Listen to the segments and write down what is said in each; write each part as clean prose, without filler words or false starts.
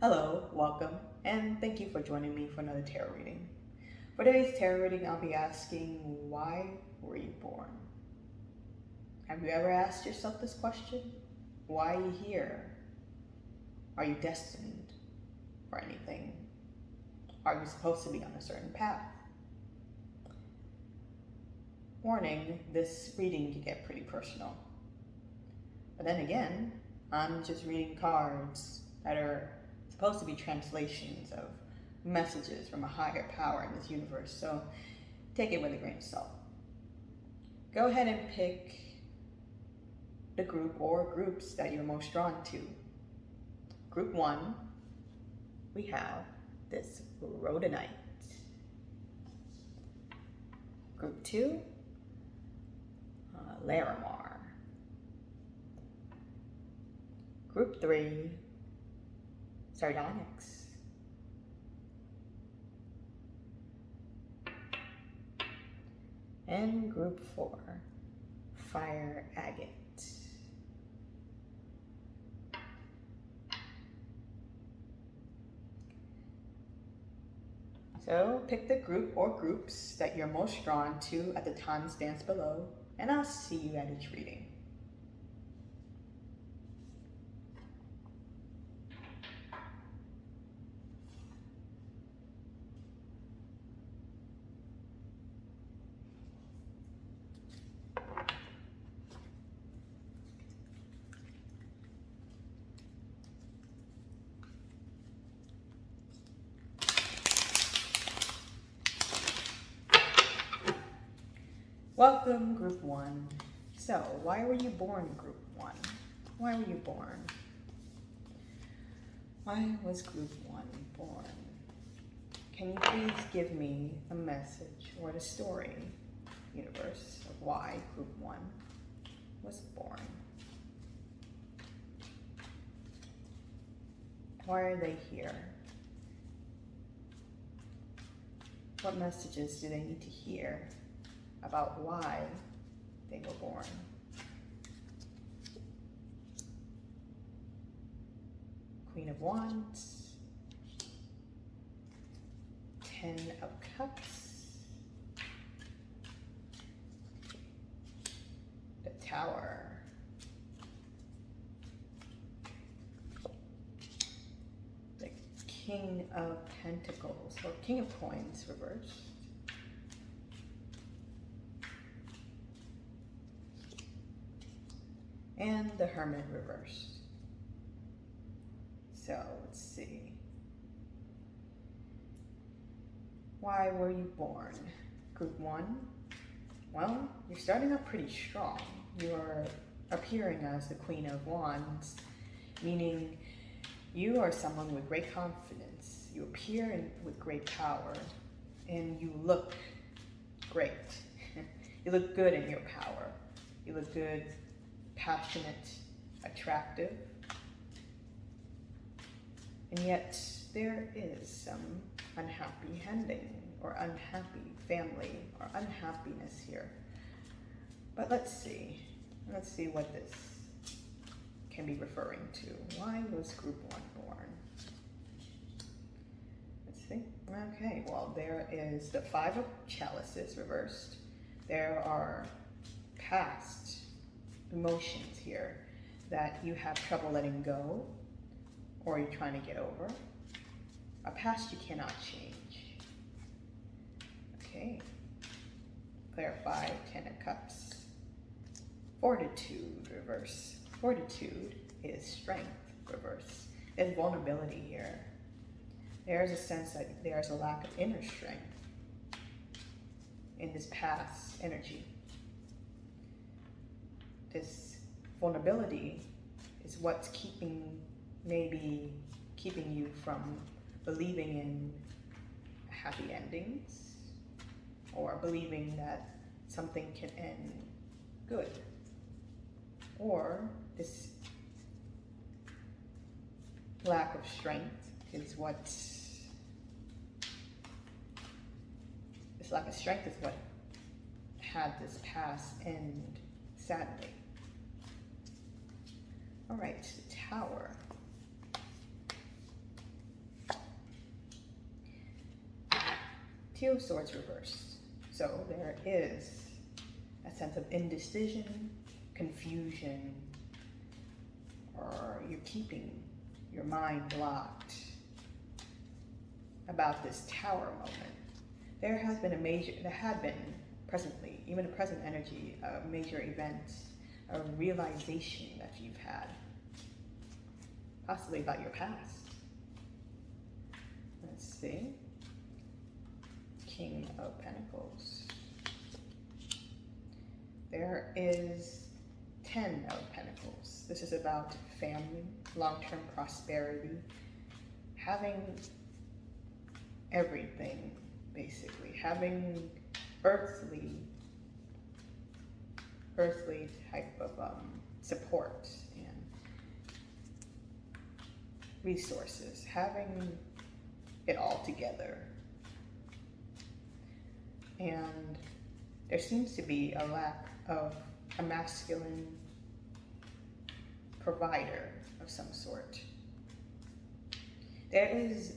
Hello, welcome, and thank you for joining me for another tarot reading. For today's tarot reading, I'll be asking, why were you born? Have you ever asked yourself this question? Why are you here? Are you destined for anything? Are you supposed to be on a certain path? Warning, this reading can get pretty personal. But then again, I'm just reading cards that are supposed to be translations of messages from a higher power in this universe, so take it with a grain of salt. Go ahead and pick the group or groups that you're most drawn to. Group 1, we have this Rhodonite. Group 2, Larimar. Group 3, Sardonyx. And group 4, Fire Agate. So pick the group or groups that you're most drawn to at the timestamps below, and I'll see you at each reading. Welcome, Group 1. So, why were you born, Group 1? Why were you born? Why was Group 1 born? Can you please give me a message or the story, universe, of why Group 1 was born? Why are they here? What messages do they need to hear about why they were born? Queen of Wands, 10 of Cups, the Tower, the King of Pentacles, or King of Coins reversed, and the Hermit reversed. So let's see. Why were you born? Group 1? Well, you're starting out pretty strong. You're appearing as the Queen of Wands, meaning you are someone with great confidence. You appear with great power, and you look great. You look good in your power. You look good, passionate, attractive. And yet there is some unhappy ending or unhappy family or unhappiness here. But let's see what this can be referring to. Why was Group 1 born? Let's see. Okay, well, there is the 5 of Chalices reversed. There are past emotions here that you have trouble letting go, or you're trying to get over. A past you cannot change. Okay. Clarify, 10 of Cups. Fortitude, reverse. Fortitude is strength, reverse. There's vulnerability here. There's a sense that there's a lack of inner strength in this past energy. This vulnerability is what's maybe keeping you from believing in happy endings, or believing that something can end good. Or this lack of strength is what had this past end sadly. All right, the Tower. Two of Swords reversed. So there is a sense of indecision, confusion, or you're keeping your mind blocked about this Tower moment. There had been presently, even a present energy, a major event, a realization that you've had, possibly about your past. Let's see. King of Pentacles. There is 10 of Pentacles. This is about family, long-term prosperity, having everything, basically, having earthly type of support and resources, having it all together. And there seems to be a lack of a masculine provider of some sort. There is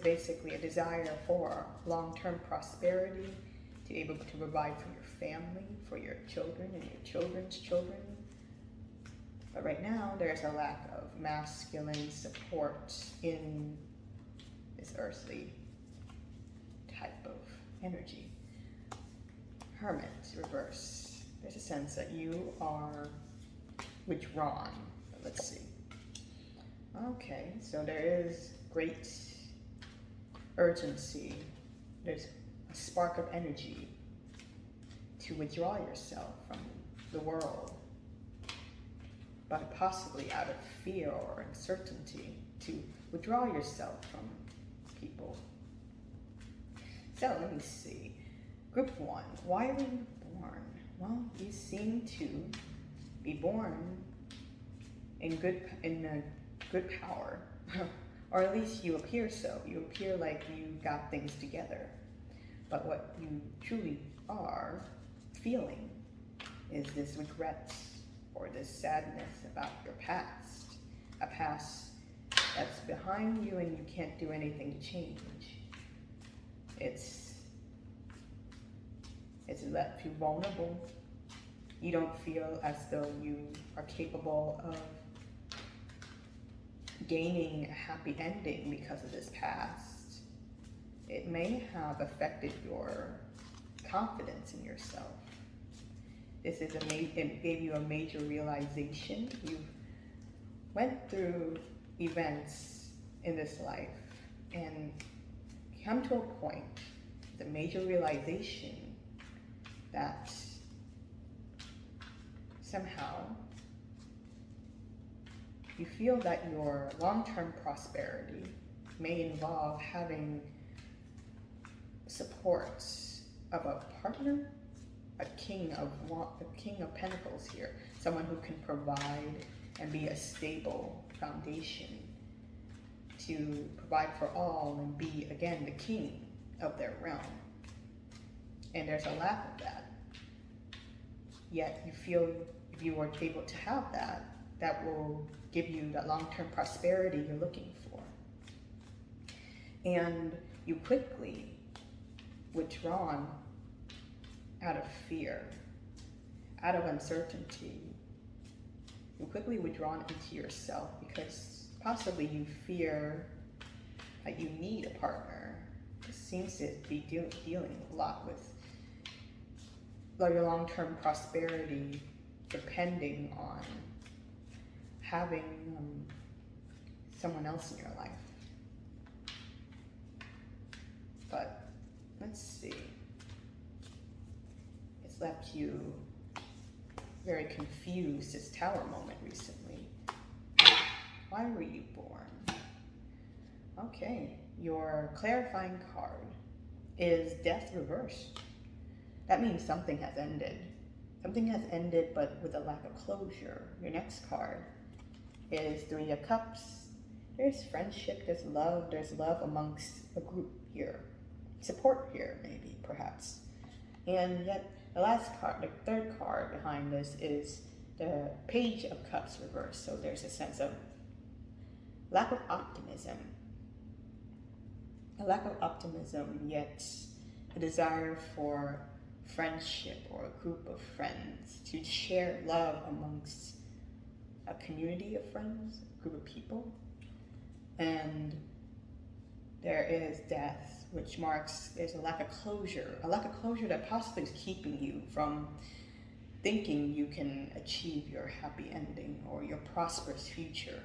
basically a desire for long-term prosperity, to be able to provide for your family, for your children and your children's children. But right now, there's a lack of masculine support in this earthly type of energy. Hermit, reverse. There's a sense that you are withdrawn. Let's see. Okay, so there is great urgency. There's a spark of energy to withdraw yourself from the world, but possibly out of fear or uncertainty, to withdraw yourself from people. So let me see. Group 1, why were you born? Well, you seem to be born in good power, or at least you appear so. You appear like you got things together. But what you truly are feeling is this regret or this sadness about your past, a past that's behind you and you can't do anything to change. It's left you vulnerable. You don't feel as though you are capable of gaining a happy ending because of this past. It may have affected your confidence in yourself. It gave you a major realization. You went through events in this life and come to a point, the major realization that somehow you feel that your long-term prosperity may involve having support of a partner, a king of pentacles here, someone who can provide and be a stable foundation to provide for all and be, again, the king of their realm. And there's a lack of that. Yet you feel if you were able to have that, that will give you that long-term prosperity you're looking for. And you quickly withdrawn out of fear, out of uncertainty. You quickly withdrawn into yourself because possibly you fear that you need a partner. This seems to be dealing a lot with your long-term prosperity depending on having someone else in your life. But let's see. It's left you very confused, this Tower moment recently. Why were you born? Okay, your clarifying card is Death reversed. That means something has ended. Something has ended, but with a lack of closure. Your next card is Three of Cups. There's friendship, there's love amongst a group here. Support here, maybe, perhaps. And yet, the last card, the third card behind this is the Page of Cups reversed. So there's a sense of lack of optimism, a lack of optimism, yet a desire for friendship or a group of friends, to share love amongst a community of friends, a group of people. And there is death, which marks there's a lack of closure that possibly is keeping you from thinking you can achieve your happy ending or your prosperous future.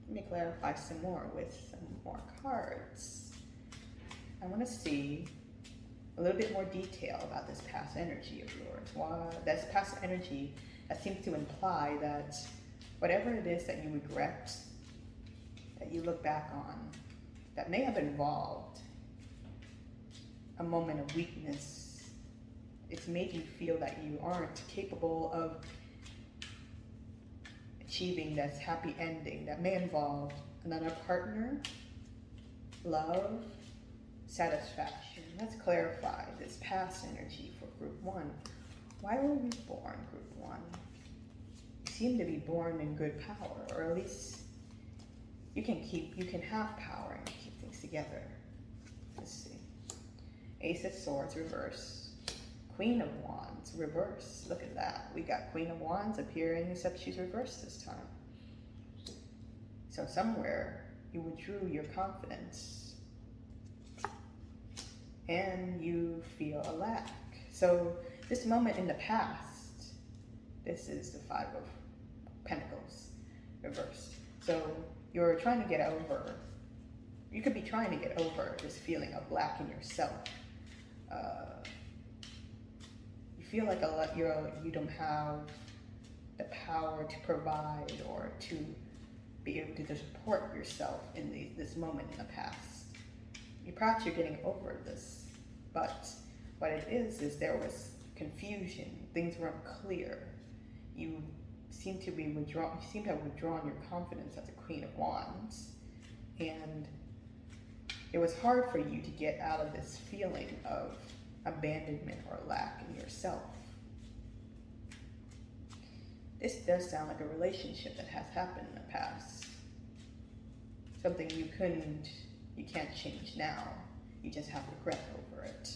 Let me clarify some more with some more cards. I want to see a little bit more detail about this past energy of yours. This past energy that seems to imply that whatever it is that you regret, that you look back on, that may have involved a moment of weakness. It's made you feel that you aren't capable of achieving this happy ending that may involve another partner, love, satisfaction. Let's clarify this past energy for group 1. Why were you born, group 1? You seem to be born in good power, or at least you can have power and keep things together. Let's see. Ace of Swords, reverse. Queen of Wands, reverse. Look at that. We got Queen of Wands appearing, except she's reversed this time. So somewhere you withdrew your confidence and you feel a lack. So this moment in the past, this is the Five of Pentacles, reversed. So you're trying to get over, you could be trying to get over this feeling of lack in yourself. You feel like you don't have the power to provide or to be able to support yourself in this moment in the past. Perhaps you're getting over this, but what it is there was confusion. Things weren't clear. You seem to have withdrawn your confidence as a Queen of Wands, and it was hard for you to get out of this feeling of abandonment or lack in yourself. This does sound like a relationship that has happened in the past. Something you can't change now. You just have regret over it.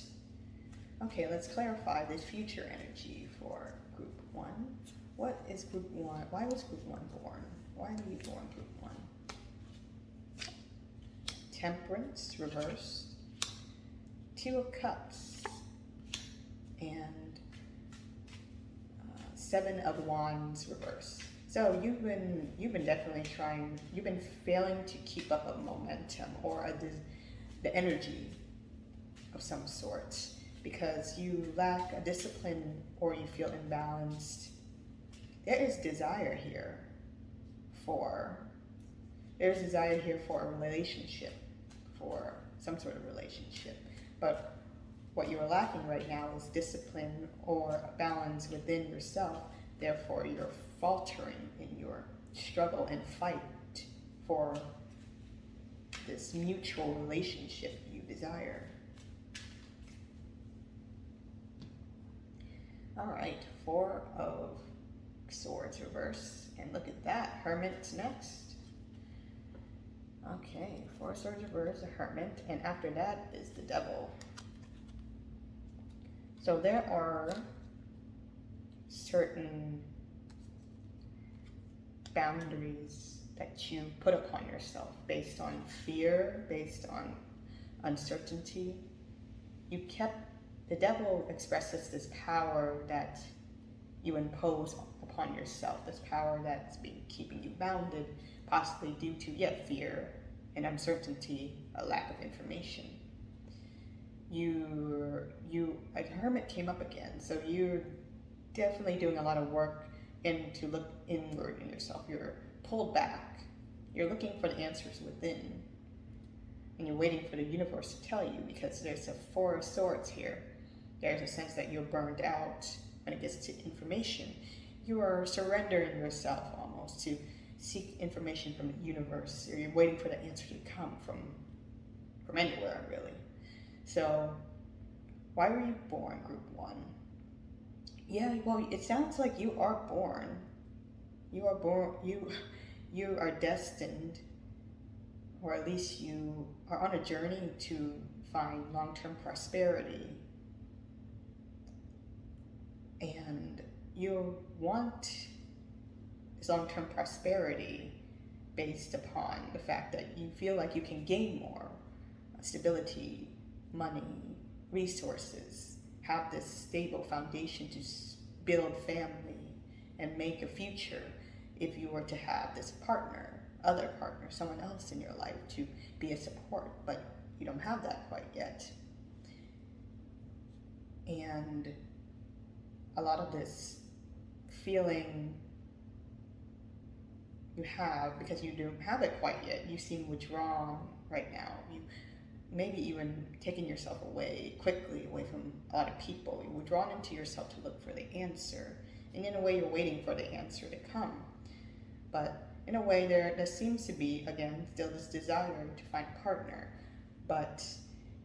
Okay, let's clarify this future energy for group 1. What is group 1? Why was group 1 born? Why were you born, group 1? Temperance, reversed. 2 of Cups. And 7 of Wands, reversed. So you've been definitely trying, you've been failing to keep up a momentum or the energy of some sort because you lack a discipline or you feel imbalanced. There is desire here for a relationship, for some sort of relationship. But what you are lacking right now is discipline or balance within yourself. Therefore, you're faltering in your struggle and fight for this mutual relationship you desire. All right, 4 of Swords, reverse. And look at that, Hermit's next. Okay, 4 of Swords, reverse, the Hermit. And after that is the Devil. So there are certain boundaries that you put upon yourself based on fear, based on uncertainty. The devil expresses this power that you impose upon yourself, this power that's been keeping you bounded, possibly due to fear and uncertainty, a lack of information. A Hermit came up again, so you're definitely doing a lot of work to look inward in yourself. You're pulled back. You're looking for the answers within, and you're waiting for the universe to tell you, because there's a 4 of Swords here. There's a sense that you're burned out when it gets to information. You are surrendering yourself almost to seek information from the universe, or you're waiting for the answer to come from anywhere, really. So, why were you born, group 1? Yeah, well, it sounds like you are born. You are destined or at least you are on a journey to find long-term prosperity, and you want this long-term prosperity based upon the fact that you feel like you can gain more stability, money, resources, have this stable foundation to build family and make a future if you were to have this partner, other partner, someone else in your life to be a support, but you don't have that quite yet. And a lot of this feeling you have, because you don't have it quite yet, you seem withdrawn right now. You maybe even taking yourself quickly away from a lot of people. You're withdrawn into yourself to look for the answer. And in a way, you're waiting for the answer to come. But in a way, there seems to be, again, still this desire to find a partner. But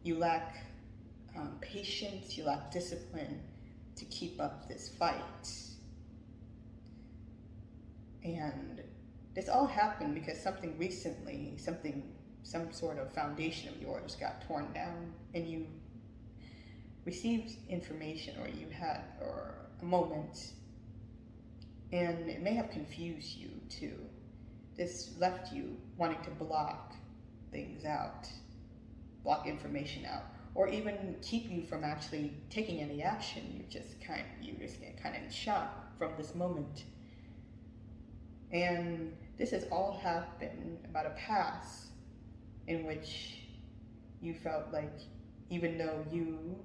you lack patience, you lack discipline to keep up this fight. And this all happened because something recently, some sort of foundation of yours got torn down, and you received information, or a moment, and it may have confused you too. This left you wanting to block things out, block information out, or even keep you from actually taking any action. You just get kind of in shock from this moment. And this has all happened about a past in which you felt like even though you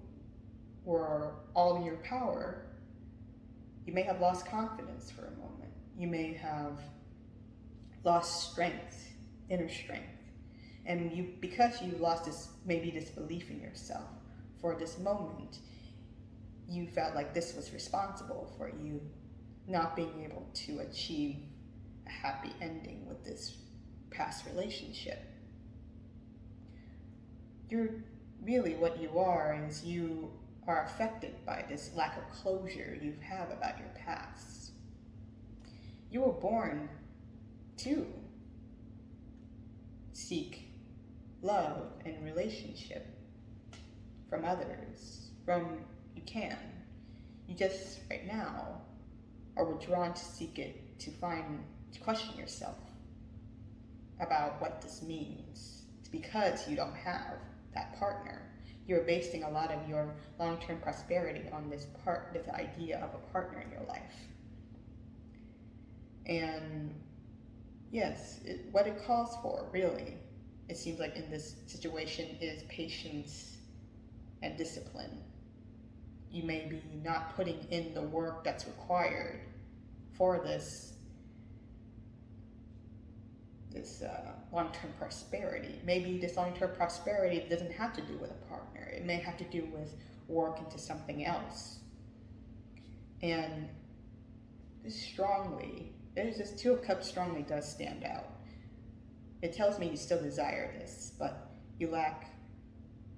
were all in your power, you may have lost confidence for a moment. You may have lost strength, inner strength. And because you lost this belief in yourself for this moment, you felt like this was responsible for you not being able to achieve a happy ending with this past relationship. What you are is you are affected by this lack of closure you have about your past. You were born to seek love and relationship from others, you just right now are withdrawn to seek it, to question yourself about what this means. It's because you don't have that partner. You're basing a lot of your long-term prosperity on this idea of a partner in your life. And yes, what it calls for, really, it seems like in this situation, is patience and discipline. You may be not putting in the work that's required for this long-term prosperity. Maybe this long-term prosperity doesn't have to do with a partner. It may have to do with work into something else. And this Two of Cups strongly does stand out. It tells me you still desire this, but you lack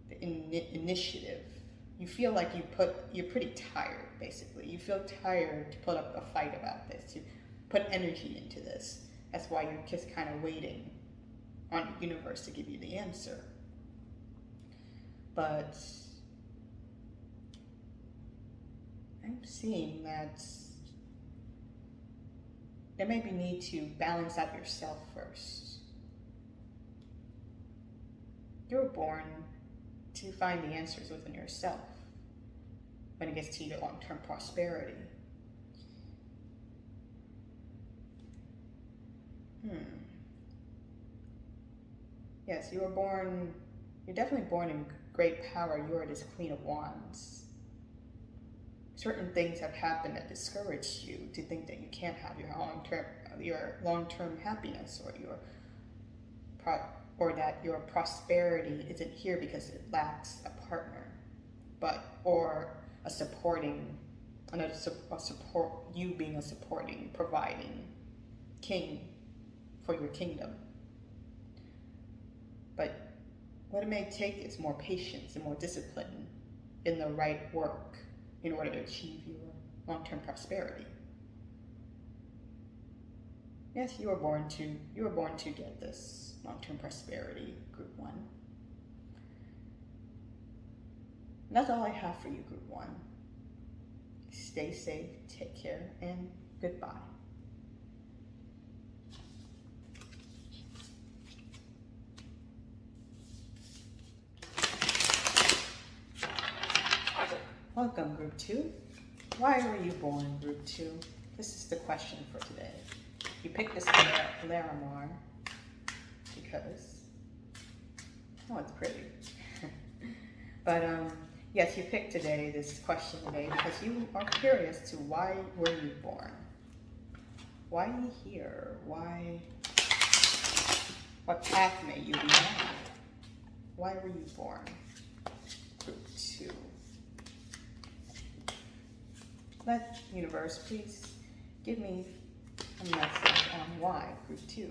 the initiative. You feel like you're pretty tired, basically. You feel tired to put up a fight about this, to put energy into this. That's why you're just kind of waiting on the universe to give you the answer. But I'm seeing that there may be need to balance out yourself first. You were born to find the answers within yourself when it gets to your long-term prosperity. Yes, you're definitely born in great power. You are this Queen of Wands. Certain things have happened that discouraged you to think that you can't have your long-term happiness, or that your prosperity isn't here because it lacks a partner, or you being a supporting, providing king for your kingdom. But what it may take is more patience and more discipline in the right work in order to achieve your long-term prosperity. Yes, you were born to get this long-term prosperity, Group 1. And that's all I have for you, Group 1. Stay safe, take care, and goodbye. Welcome, Group 2. Why were you born, Group 2? This is the question for today. You picked this Larimar because, oh, it's pretty. But yes, you picked today this question today because you are curious to why were you born? Why are you here? What path may you be on? Why were you born? Group 2. Let universe please give me a message on why Group 2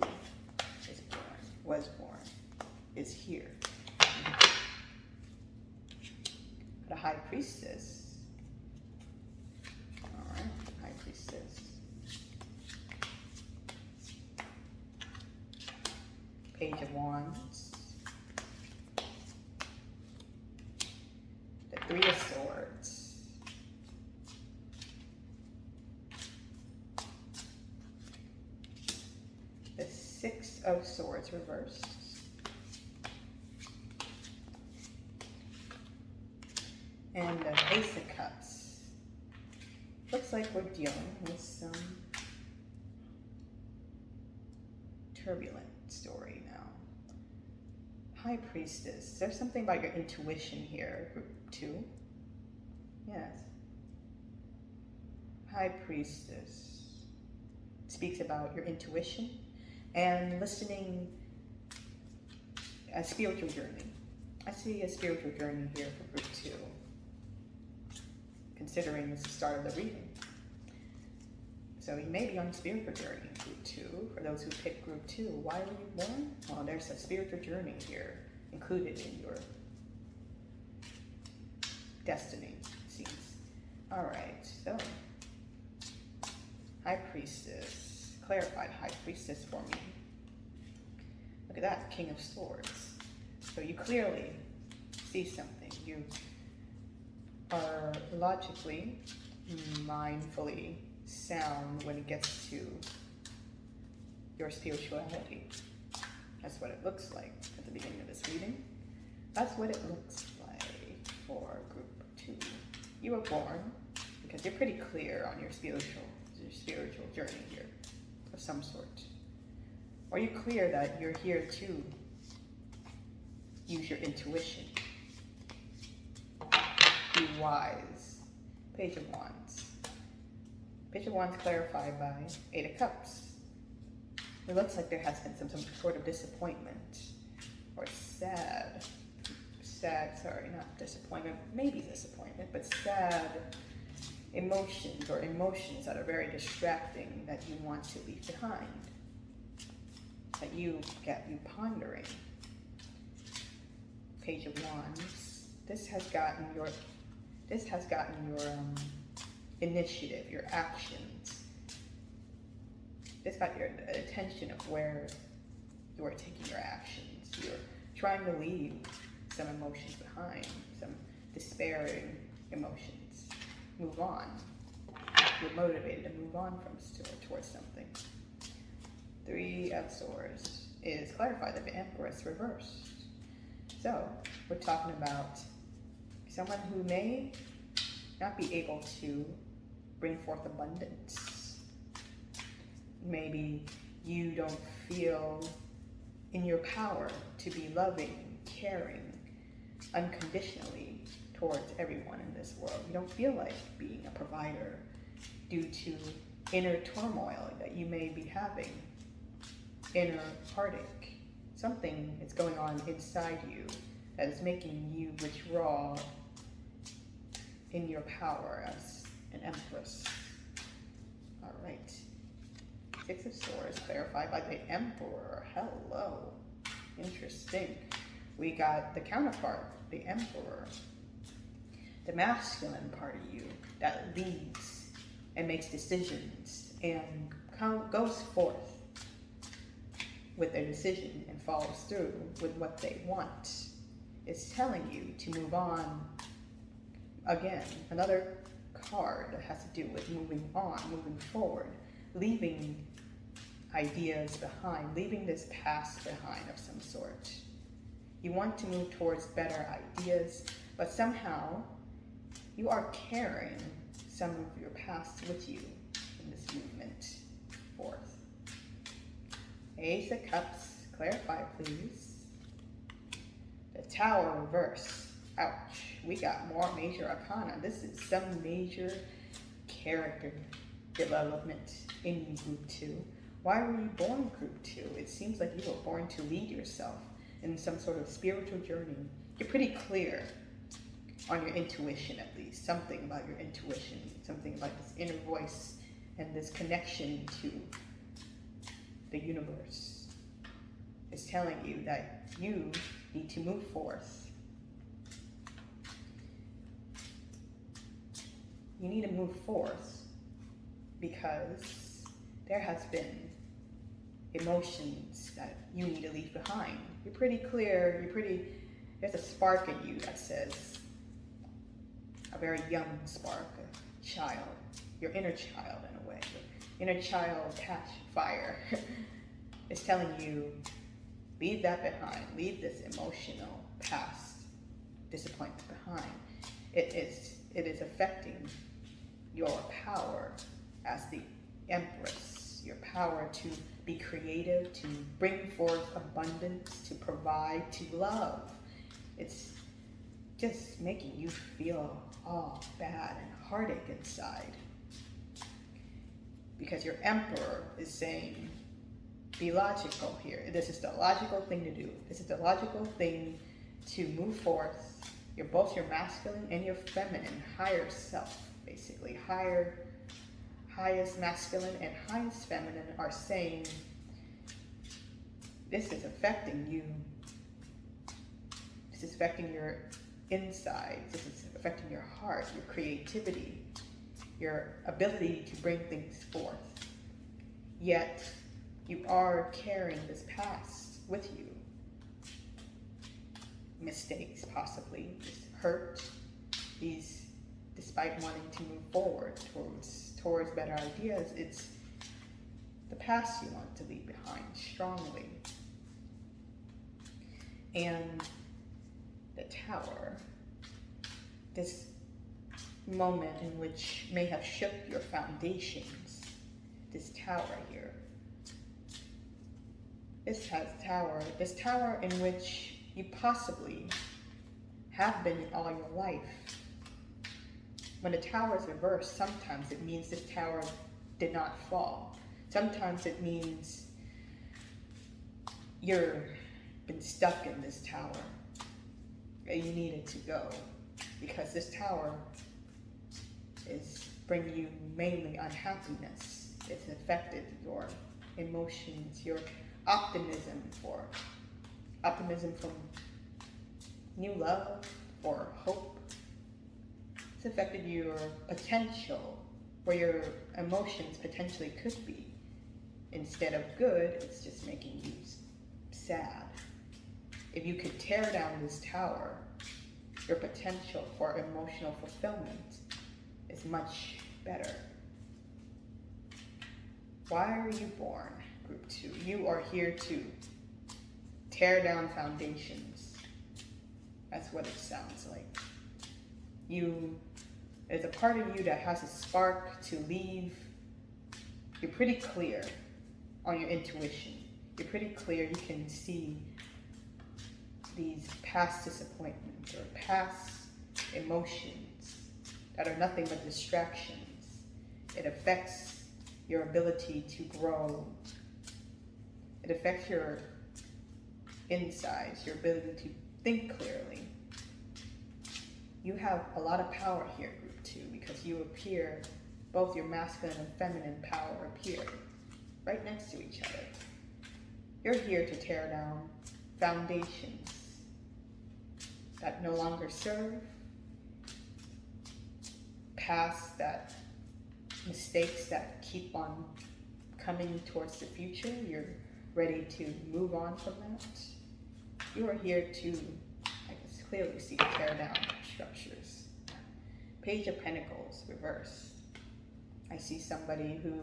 is born, was born, is here. The High Priestess. All right, High Priestess. Page of Wands. The Three of Swords. The Six of Swords reversed. And the Ace of Cups. Looks like we're dealing with some turbulent story now. High Priestess. There's something about your intuition here, Group 2. Yes. High Priestess speaks about your intuition and listening, a spiritual journey. I see a spiritual journey here for Group 2. Considering it's the start of the reading. So you may be on a spiritual journey, Group 2. For those who picked Group 2, why were you born? Well, there's a spiritual journey here included in your destiny, it seems. Alright, so High Priestess. Clarified High Priestess for me. Look at that, King of Swords. So you clearly see something. You are logically, mindfully sound when it gets to your spirituality. That's what it looks like at the beginning of this reading. That's what it looks like for Group 2. You were born because you're pretty clear on your spiritual journey here of some sort. Or you're clear that you're here to use your intuition. Be wise. Page of Wands. Page of Wands clarified by Eight of Cups. It looks like there has been some sort of disappointment or sad, sorry, not disappointment, maybe disappointment, but sad emotions or emotions that are very distracting that you want to leave behind, that you get you pondering. Page of Wands. This has gotten your initiative, your actions. This got your attention of where you are taking your actions. You're trying to leave some emotions behind, some despairing emotions. Move on. You're motivated to move on towards something. Three of Swords is clarified that the Empress reversed. So we're talking about someone who may not be able to bring forth abundance. Maybe you don't feel in your power to be loving, caring, unconditionally towards everyone in this world. You don't feel like being a provider due to inner turmoil that you may be having, inner heartache. Something is going on inside you that is making you withdraw in your power as an Empress. All right. Six of Swords clarified by the Emperor. Hello. Interesting. We got the counterpart, the Emperor. The masculine part of you that leads and makes decisions and goes forth with their decision and follows through with what they want. It's telling you to move on. Again, another card that has to do with moving on, moving forward, leaving ideas behind, leaving this past behind of some sort. You want to move towards better ideas, but somehow you are carrying some of your past with you in this movement forth. Ace of Cups, clarify please. The Tower reverse. Ouch. We got more major arcana. This is some major character development in you, Group 2. Why were you born, Group 2? It seems like you were born to lead yourself in some sort of spiritual journey. You're pretty clear on your intuition, at least. Something about your intuition, something about this inner voice and this connection to the universe. It's telling you that you need to move forth. You need to move forth because there has been emotions that you need to leave behind. You're pretty clear, there's a spark in you that says, a very young spark, a child, your inner child in a way. Your inner child catch fire. It's telling you, leave that behind, leave this emotional past disappointment behind. It is affecting your power as the Empress, your power to be creative, to bring forth abundance, to provide, to love. It's just making you feel all bad and heartache inside. Because your Emperor is saying, be logical here. This is the logical thing to do. This is the logical thing to move forth. You're both your masculine and your feminine, higher self, basically. Highest masculine and highest feminine are saying, this is affecting you. This is affecting your insides. This is affecting your heart, your creativity, your ability to bring things forth. Yet, you are carrying this past with you. Mistakes, possibly, this hurt, these, despite wanting to move forward towards better ideas, it's the past you want to leave behind strongly. And the Tower, this moment in which may have shook your foundations, this Tower here, this tower in which you possibly have been all your life. When the tower is reversed, sometimes it means this tower did not fall. Sometimes it means you've been stuck in this tower and you needed to go, because this tower is bringing you mainly unhappiness. It's affected your emotions, your optimism from new love or hope. It's affected your potential, where your emotions potentially could be. Instead of good, it's just making you sad. If you could tear down this tower, your potential for emotional fulfillment is much better. Why are you born, Group 2? You are here to tear down foundations. That's what it sounds like. There's a part of you that has a spark to leave. You're pretty clear on your intuition. You're pretty clear. You can see these past disappointments or past emotions that are nothing but distractions. It affects your ability to grow. It affects your insides, your ability to think clearly. You have a lot of power here, Group 2, because you appear, both your masculine and feminine power appear right next to each other. You're here to tear down foundations that no longer serve, past that mistakes that keep on coming towards the future. You're ready to move on from that. You are here to, I can clearly see, tear down structures. Page of Pentacles, reverse. I see somebody who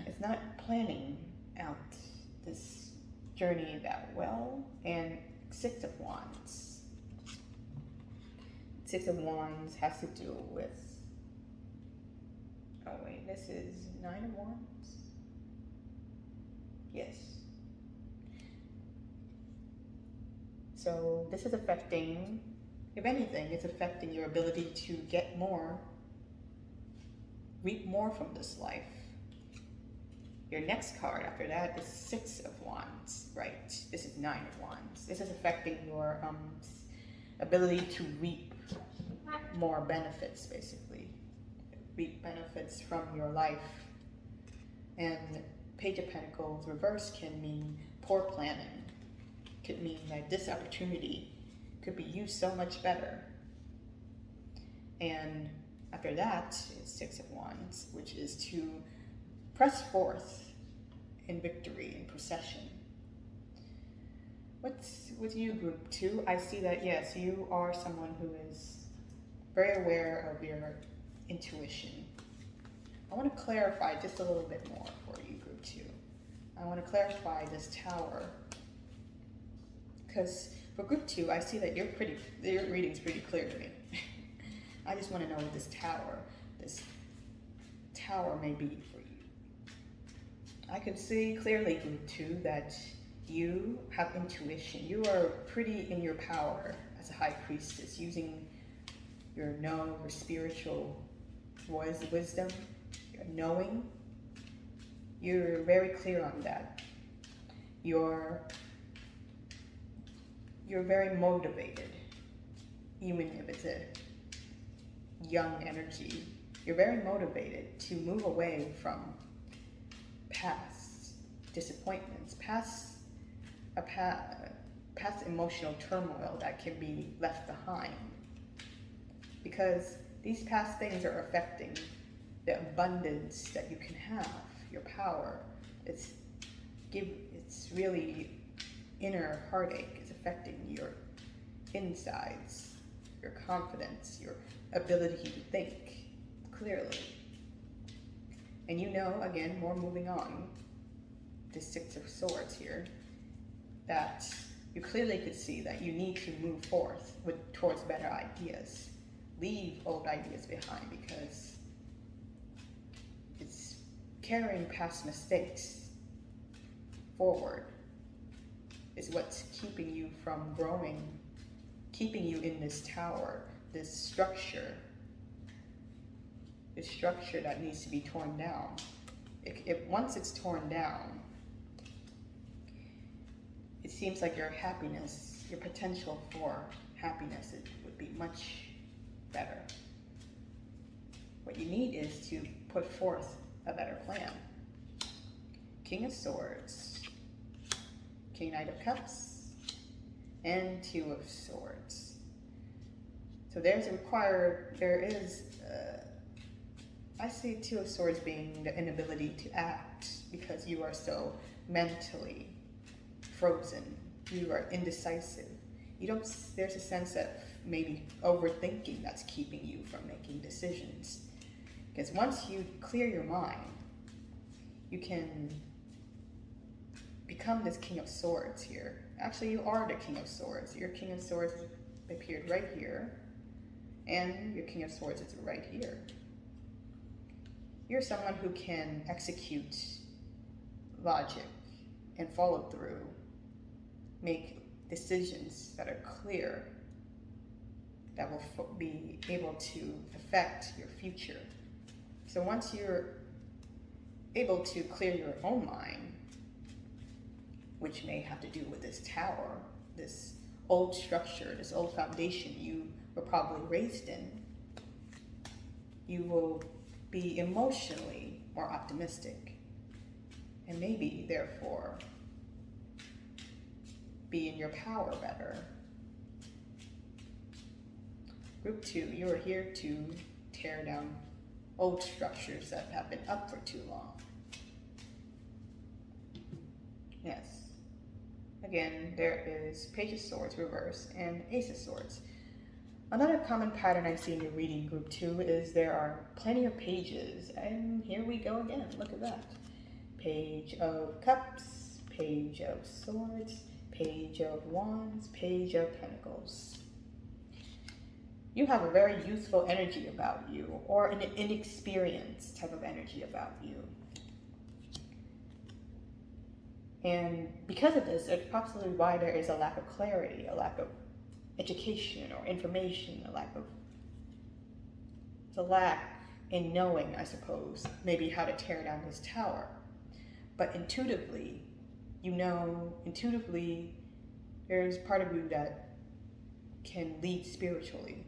is not planning out this journey that well. And Six of Wands. Six of Wands has to do with, oh wait, this is Nine of Wands? Yes. So this is affecting, if anything, it's affecting your ability to get more, reap more from this life. Your next card after that is Six of Wands, right? This is Nine of Wands. This is affecting your ability to reap more benefits, basically. Reap benefits from your life. And Page of Pentacles reverse can mean poor planning. Could mean that this opportunity could be used so much better. And after that is Six of Wands, which is to press forth in victory and procession. What's with you, Group 2? I see that, yes, you are someone who is very aware of your intuition. I want to clarify just a little bit more for you, Group 2. I want to clarify this Tower. Because for Group 2, I see that your reading's pretty clear to me. I just want to know what this Tower may be for you. I can see clearly, Group 2, that you have intuition. You are pretty in your power as a High Priestess, using your spiritual wisdom, your knowing. You're very clear on that. You're very motivated, even if it's a young energy. You're very motivated to move away from past disappointments, past emotional turmoil that can be left behind. Because these past things are affecting the abundance that you can have, your power. It's really inner heartache. It's affecting your insides, your confidence, your ability to think clearly. And you know, again, more moving on, the Six of Swords here, that you clearly could see that you need to move forth towards better ideas. Leave old ideas behind, because it's carrying past mistakes forward is what's keeping you from growing, keeping you in this tower, this structure that needs to be torn down. Once it's torn down, it seems like your happiness, your potential for happiness, it would be much better. What you need is to put forth a better plan. King of Swords, King Knight of Cups, and Two of Swords. So I see Two of Swords being the inability to act, because you are so mentally frozen. You are indecisive. There's a sense of maybe overthinking that's keeping you from making decisions. Because once you clear your mind, you can become this King of Swords here. Actually, you are the King of Swords. Your King of Swords appeared right here, and your King of Swords is right here. You're someone who can execute logic and follow through, make decisions that are clear, that will be able to affect your future. So once you're able to clear your own mind, which may have to do with this tower, this old structure, this old foundation you were probably raised in, you will be emotionally more optimistic, and maybe therefore be in your power better. Group 2, you are here to tear down old structures that have been up for too long. Yes. Again, there is Page of Swords reverse and Ace of Swords. Another common pattern I see in your reading group 2 is there are plenty of pages, and here we go again. Look at that. Page of Cups, Page of Swords, Page of Wands, Page of Pentacles. You have a very youthful energy about you, or an inexperienced type of energy about you. And because of this, it's possibly why there is a lack of clarity, a lack of education or information, a lack in knowing, I suppose, maybe how to tear down this tower. But intuitively, there's part of you that can lead spiritually.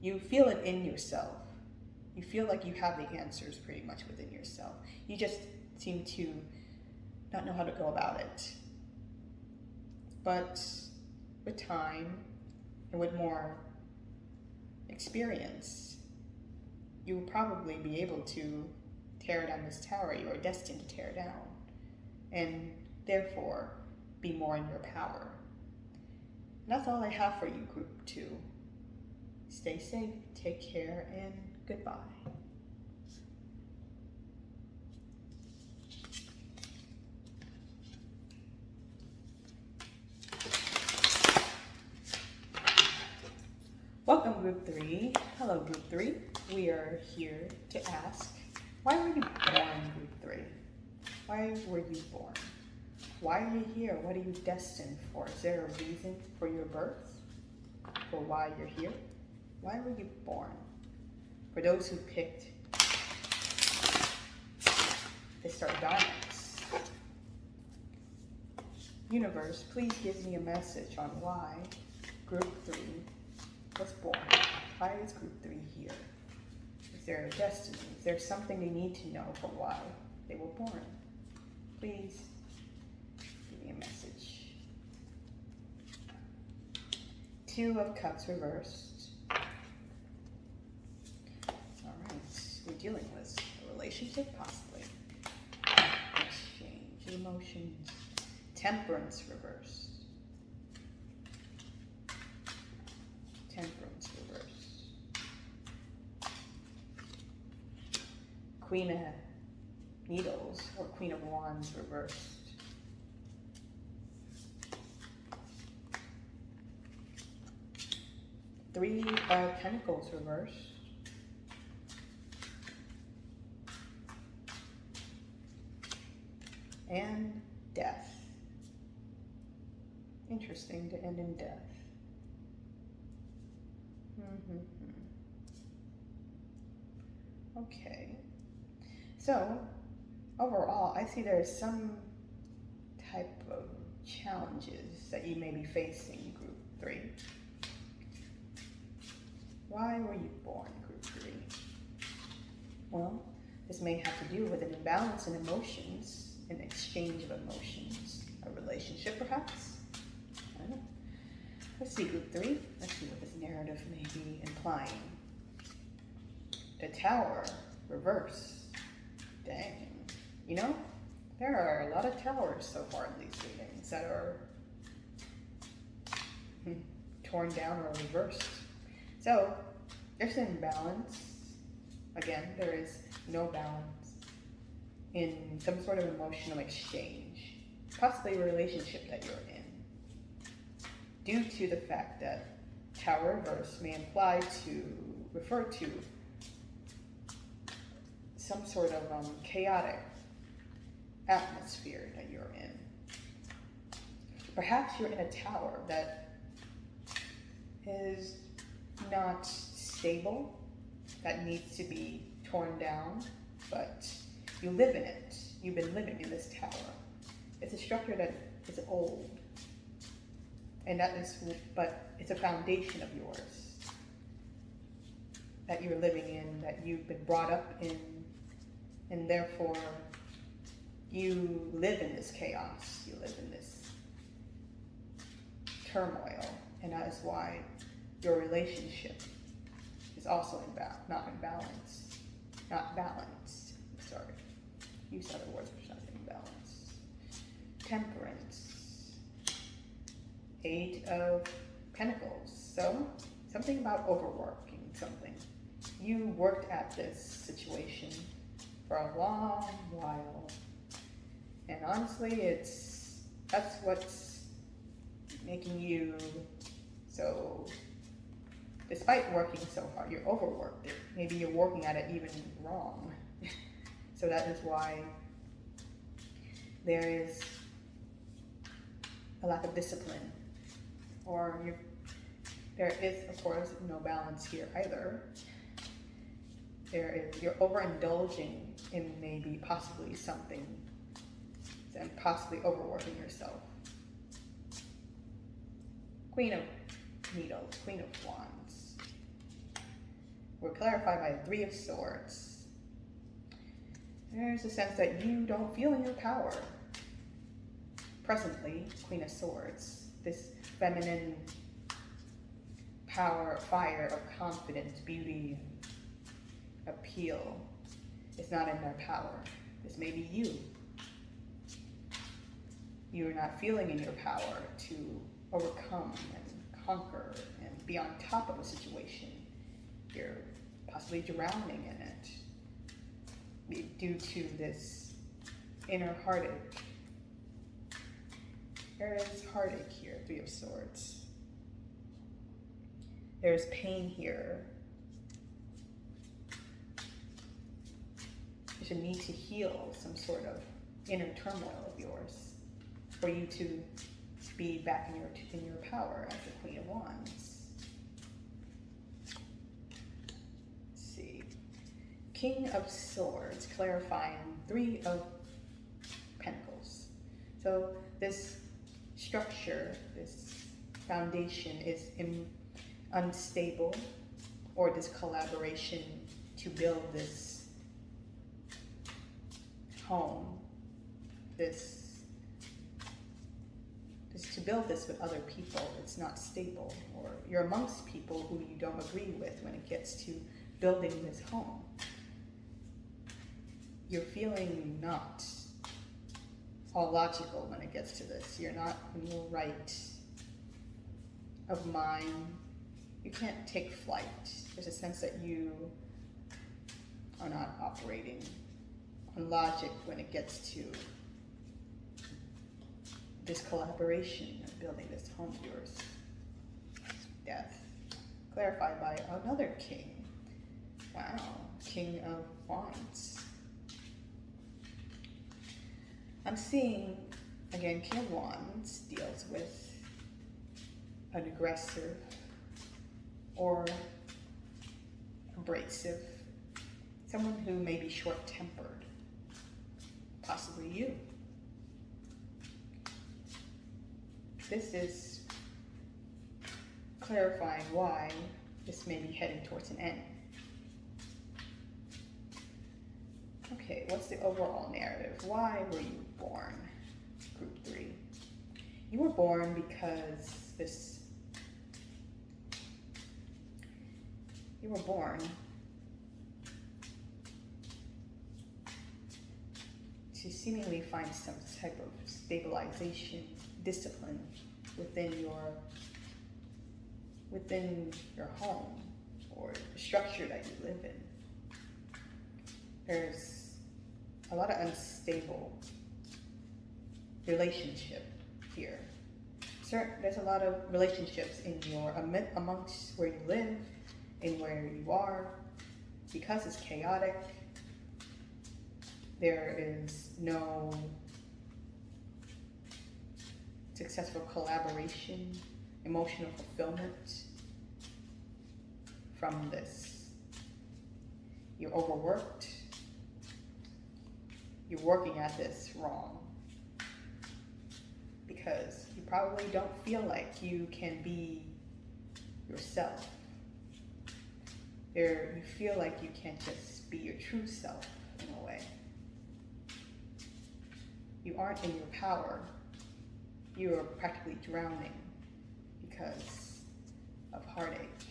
You feel it in yourself. You feel like you have the answers pretty much within yourself. You just seem to not know how to go about it. But with time and with more experience, you will probably be able to tear down this tower you are destined to tear down, and therefore be more in your power. And that's all I have for you, Group 2. Stay safe, take care, and goodbye. Welcome, Group 3. Hello, Group 3. We are here to ask, why were you born, Group 3? Why were you born? Why are you here? What are you destined for? Is there a reason for your birth? For why you're here? Why were you born? For those who picked the Sardonyx, universe, please give me a message on why Group 3 was born. Why is Group 3 here? Is there a destiny? Is there something they need to know for why they were born? Please give me a message. Two of Cups reversed. All right, we're dealing with a relationship, possibly. Exchange, emotions. Temperance reversed. Temperance reversed. Queen of Needles or Queen of Wands reversed. Three of Pentacles reversed. And Death. Interesting to end in death. Okay. So, overall, I see there's some type of challenges that you may be facing, Group 3. Why were you born, Group 3? Well, this may have to do with an imbalance in emotions, an exchange of emotions, a relationship perhaps? I don't know. Let's see, Group 3. Let's see what this narrative may be implying. The Tower, reverse. Dang. You know, there are a lot of towers so far in these readings that are torn down or reversed. So, there's an imbalance. Again, there is no balance in some sort of emotional exchange, possibly a relationship that you're in, due to the fact that Tower reverse may refer to some sort of chaotic atmosphere that you're in. Perhaps you're in a tower that is not stable, that needs to be torn down, but you live in it. You've been living in this tower. It's a structure that is old, but it's a foundation of yours that you're living in, that you've been brought up in, and therefore you live in this chaos, you live in this turmoil, and that is why your relationship is also not balanced. Use other words for something, balanced. Temperance, Eight of Pentacles. So something about overworking something. You worked at this situation for a long while, and honestly, that's what's making you so. Despite working so hard, you're overworked. Maybe you're working at it even wrong. So that is why there is a lack of discipline, or there is, of course, no balance here either. You're overindulging in maybe possibly something and possibly overworking yourself. Queen of Needles, Queen of Wands. We're clarified by the Three of Swords. There's a sense that you don't feel in your power. Presently, Queen of Swords, this feminine power, fire of confidence, beauty, appeal is not in their power. This may be you. You are not feeling in your power to overcome and conquer and be on top of a situation. You're possibly drowning in it due to this inner heartache. There is heartache here, Three of Swords. There's pain here. There's a need to heal some sort of inner turmoil of yours for you to be back in your power as the Queen of Wands. Let's see. King of Swords, clarifying Three of Pentacles. So this structure, this foundation is unstable, or this collaboration to build this home, to build this with other people, it's not stable, or you're amongst people who you don't agree with when it gets to building this home. You're feeling not all logical when it gets to this. You're not in your right of mind. You can't take flight. There's a sense that you are not operating on logic when it gets to this collaboration of building this home of yours. Death. Clarified by another king. Wow. King of Wands. I'm seeing, again, King of Wands deals with an aggressive or abrasive, someone who may be short-tempered, possibly you. This is clarifying why this may be heading towards an end. Okay, what's the overall narrative? Why were you born? Group 3. You were born because you were born to seemingly find some type of stabilization, discipline within your home or the structure that you live in. There's a lot of unstable relationship here. There's a lot of relationships amongst where you live and where you are. Because it's chaotic, there is no successful collaboration, emotional fulfillment from this. You're overworked. You're working at this wrong because you probably don't feel like you can be yourself. You feel like you can't just be your true self in a way. You aren't in your power. You are practically drowning because of heartache,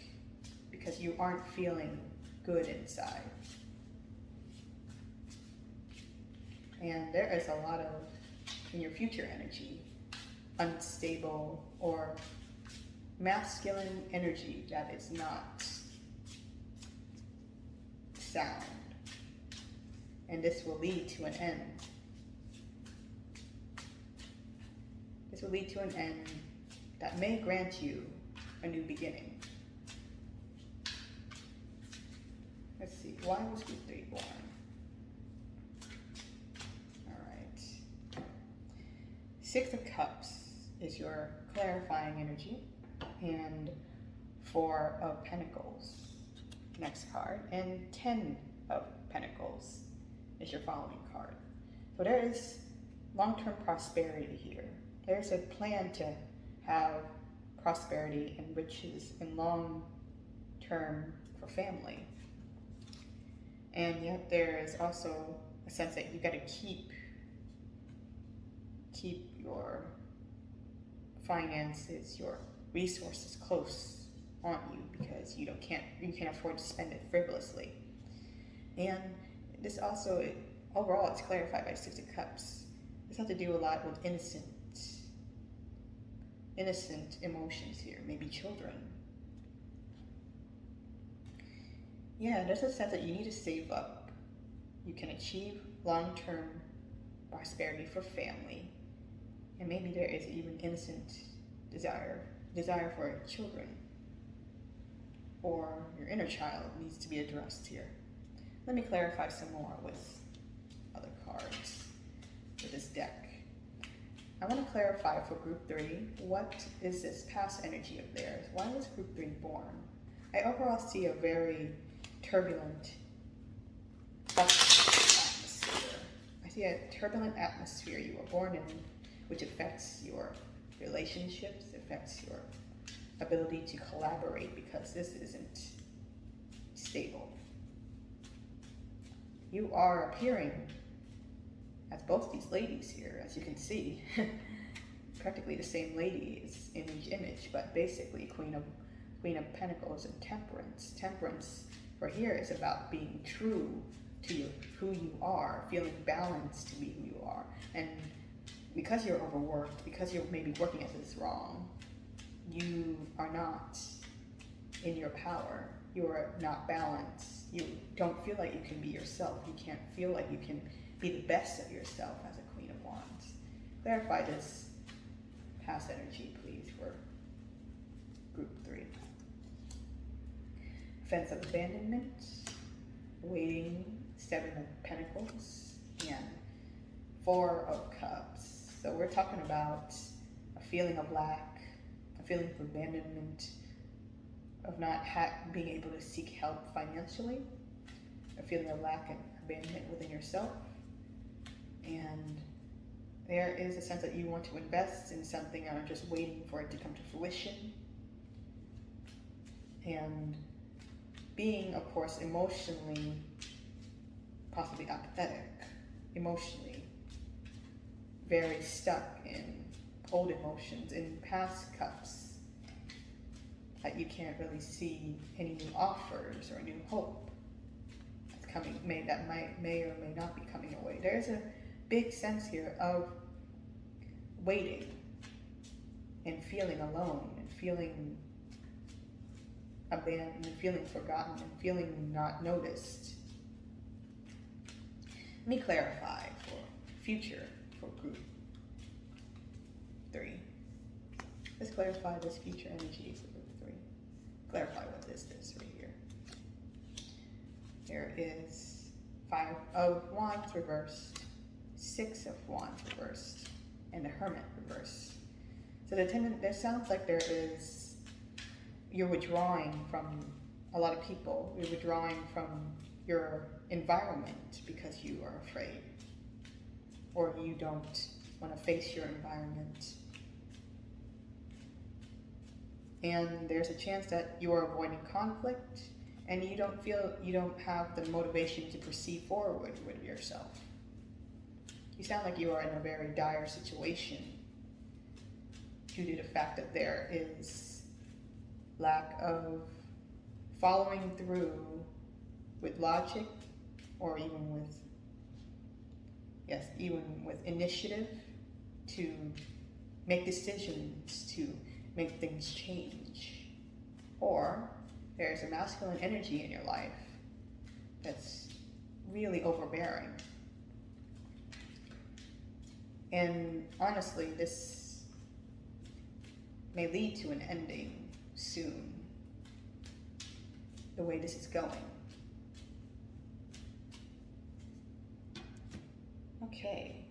because you aren't feeling good inside. And there is a lot of in your future energy, unstable or masculine energy that is not sound. And this will lead to an end. This will lead to an end that may grant you a new beginning. Let's see, why was group 3 born? Alright. 6 of Cups is your clarifying energy, and 4 of Pentacles, next card, and 10 of Pentacles is your following card. So there is long-term prosperity here. There's a plan to have prosperity and riches and long-term for family. And yet there is also a sense that you got to keep your finances, your resources close on you, because you can't afford to spend it frivolously. And this also, overall, it's clarified by 6 of Cups. This has to do a lot with innocent emotions here, maybe children. Yeah, there's a sense that you need to save up. You can achieve long-term prosperity for family, and maybe there is even innocent desire for children, or your inner child needs to be addressed here. Let me clarify some more with other cards with this deck. I want to clarify for group 3, what is this past energy of theirs? Why was group 3 born? I overall see a very turbulent atmosphere. I see a turbulent atmosphere you were born in, which affects your relationships, affects your ability to collaborate, because this isn't stable. You are appearing as both these ladies here, as you can see, practically the same ladies in each image, but basically Queen of Pentacles and Temperance. Temperance for here is about being true to who you are, feeling balanced to be who you are. And because you're overworked, because you're maybe working at this wrong, you are not in your power. You are not balanced. You don't feel like you can be yourself. You can't feel like you can be the best of yourself as a Queen of Wands. Clarify this past energy, please, for group 3. Offense of abandonment, waiting, 7 of Pentacles, and 4 of Cups. So we're talking about a feeling of lack, a feeling of abandonment, of not being able to seek help financially, a feeling of lack and abandonment within yourself. And there is a sense that you want to invest in something and are just waiting for it to come to fruition. And being, of course, emotionally, possibly apathetic, emotionally, very stuck in old emotions, in past cups, that you can't really see any new offers or new hope that's coming, may or may not be coming your way. There's a big sense here of waiting and feeling alone and feeling abandoned and feeling forgotten and feeling not noticed. Let me clarify for future for group 3. Let's clarify this future energy for group 3. Clarify what this is right here. There is 5 of Wands reversed, 6 of Wands reversed, and the Hermit reversed. So there sounds like you're withdrawing from a lot of people. You're withdrawing from your environment because you are afraid, or you don't want to face your environment. And there's a chance that you are avoiding conflict, and you don't have the motivation to proceed forward with yourself. You sound like you are in a very dire situation due to the fact that there is lack of following through with logic, or even with initiative to make decisions, to make things change. Or there's a masculine energy in your life that's really overbearing. And honestly, this may lead to an ending soon, the way this is going. Okay,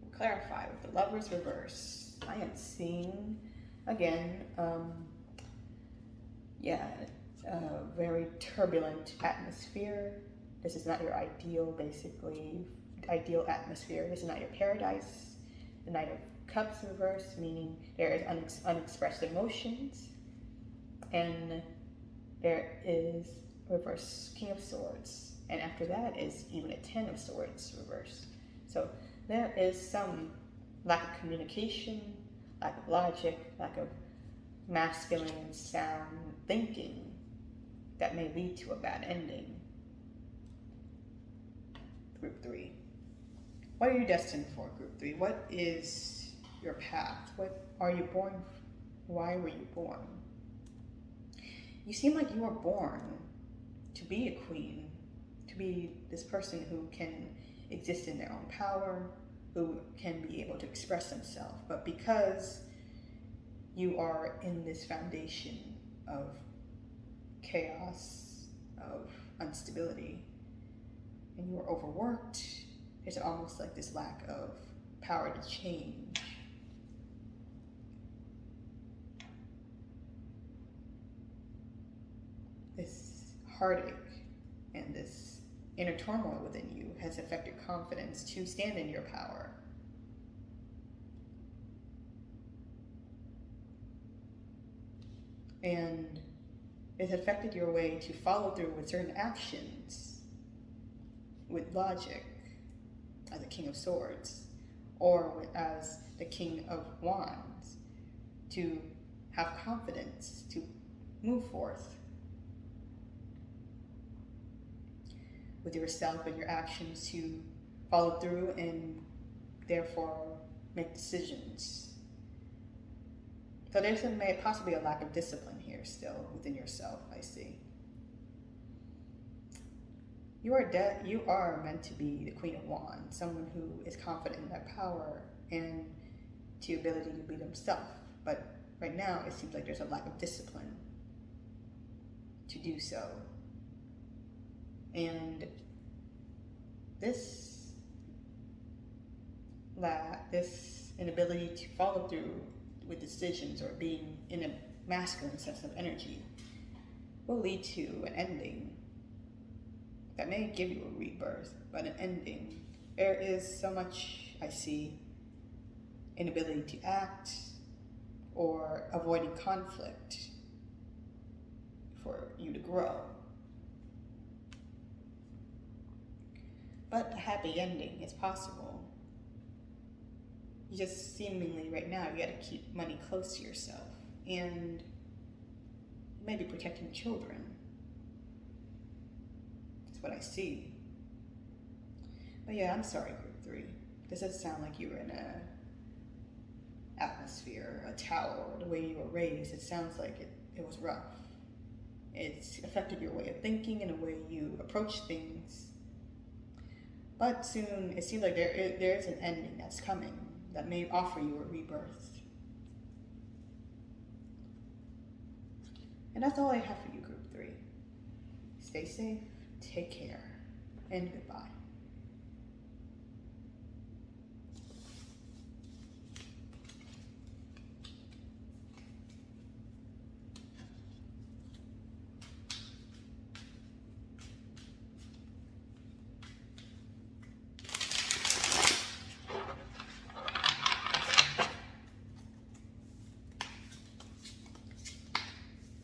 we'll clarify with the Lover's reverse. I am seeing, again, a very turbulent atmosphere. This is not your ideal atmosphere. This is not your paradise. The Knight of Cups reverse, meaning there is unexpressed emotions. And there is reverse King of Swords. And after that is even a Ten of Swords reverse. So there is some lack of communication, lack of logic, lack of masculine sound thinking that may lead to a bad ending. Group 3. What are you destined for, Group 3? What is your path? What are you born? Why were you born? You seem like you were born to be a queen, to be this person who can exist in their own power, who can be able to express themselves. But because you are in this foundation of chaos, of instability, and you are overworked, it's almost like this lack of power to change. This heartache and this inner turmoil within you has affected confidence to stand in your power. And it's affected your way to follow through with certain actions with logic as the King of Swords, or as the King of Wands, to have confidence, to move forth with yourself and your actions, to follow through and therefore make decisions. So there's possibly a lack of discipline here still within yourself, I see. You are meant to be the Queen of Wands, someone who is confident in their power and to ability to be themselves. But right now, it seems like there's a lack of discipline to do so. And this inability to follow through with decisions or being in a masculine sense of energy will lead to an ending that may give you a rebirth, but an ending. There is so much, I see, inability to act or avoiding conflict for you to grow. But a happy ending is possible. You just seemingly right now, you gotta keep money close to yourself and maybe protecting children. That's what I see. But yeah, I'm sorry, Group 3. This does sound like you were in a atmosphere, a tower, the way you were raised. It sounds like it was rough. It's affected your way of thinking and the way you approach things. But soon, it seems like there is an ending that's coming that may offer you a rebirth. And that's all I have for you, Group 3. Stay safe, take care, and goodbye.